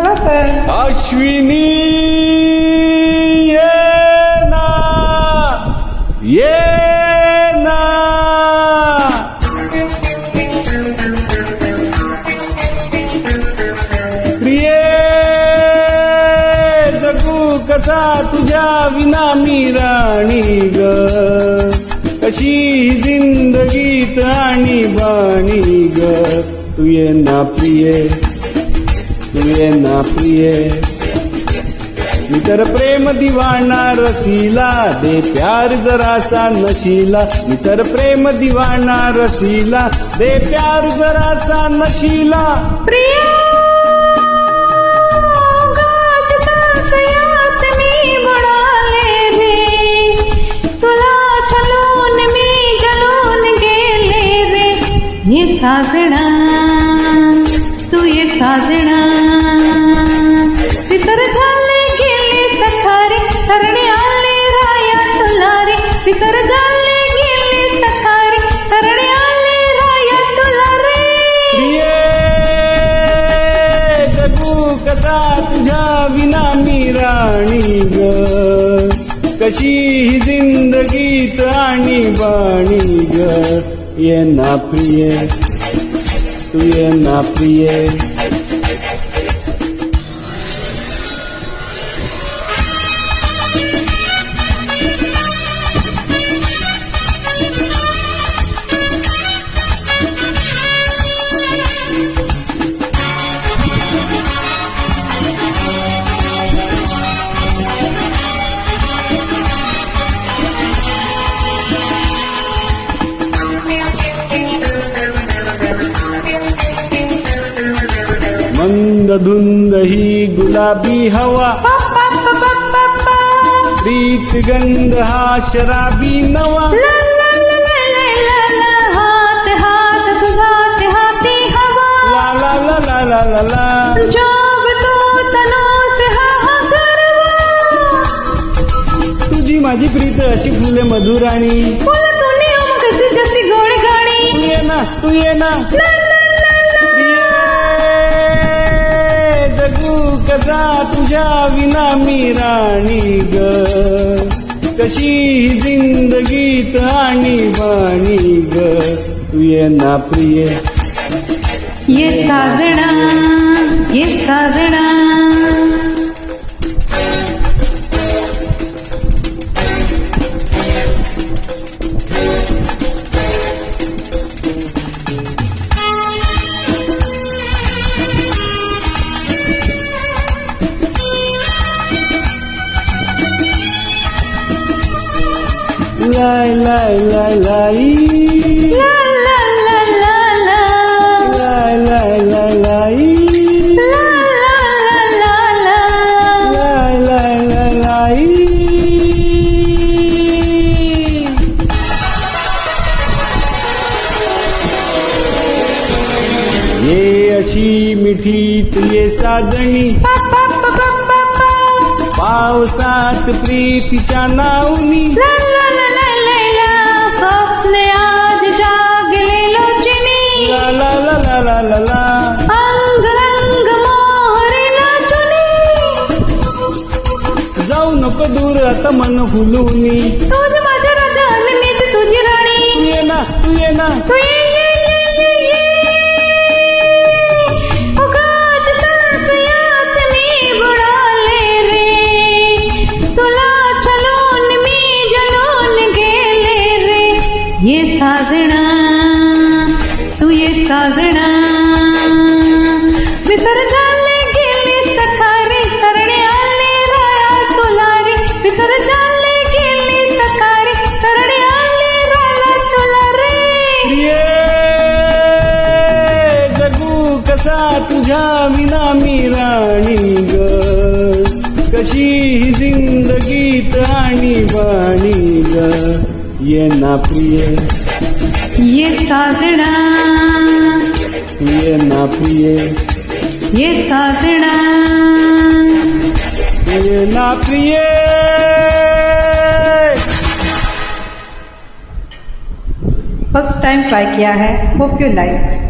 बोला सर. अश्विनी ये ना प्रिये जगू कसा तुझ्या विना मी राणी ग कशी जिंदगीत आणि बाणी ग तू ये ना प्रिये तू ये ना प्रिये मी तर प्रेम दिवाना रसीला दे प्यार जरासा नशीला मी तर प्रेम दिवाना रसीला दे प्यार जरासा नशीला. प्रिया ये साजना तू ये साजना पितर झाले गेले सखारे तरणे आले राया तुलारे पितर झाले गेले सखारे तरणे आले राया तुलारे. प्रिये जगू कसा तुझ्या विना मी राणी ग कशी ही जिंदगीत आणि बाणी ग ये ना प्रिये तू ये ना प्रिये. मंद धुंद ही गुलाबी हवा प्रीत गंध हा शराबी नवा हात हात तुझात हाती हवा ला ला ला ला ला ला जब तो तनो से हा गरवा तुझी माझी प्रीत अशी फुले मधुराणी फुल तुने कशी जशी गोड गाणी तू ये ना तू ये ना जगू कसा तुझ्या विना मी राणी ग कशी जिंदगीत आणि बाणी ग तू ये ना प्रिये ये साजना ये साजना. लाई लाई लाई लाई ला ला ला ला ला लाई लाई लाई लाई ला ला ला ला लाई लाई लाई लाई. ये अशी मिठी तू ये साजणी पावसात प्रीतीच्या नावनी स्वप्ने आज जागलेलो चिनी ला ला ला ला ला ला ला अंग रंग मोहरेला चुनी जाऊ नको दूर आता मन फुलूनी तुझ माझ्या राजा आणि मीच तुझी राणी तू ये ना तू ये ना तू ये उगाच सांसयात मी बुडाले रे तुला चलून मी जलून गेले रे. ये साजना तू ये साजना विसर झाले गेले सखारे तरणे आले राया तुलारे विसर झाले गेले सखारे तरणे आले राया तुलारे. प्रिये जगू कसा तुझ्या विना मी राणी ग कशी जिंदगीत आणि बाणी ग ये ना प्रिये ये साजना ये ना प्रिये ये साजना ये ना प्रिये. फर्स्ट टाइम ट्राई किया है, होप यू लाइक.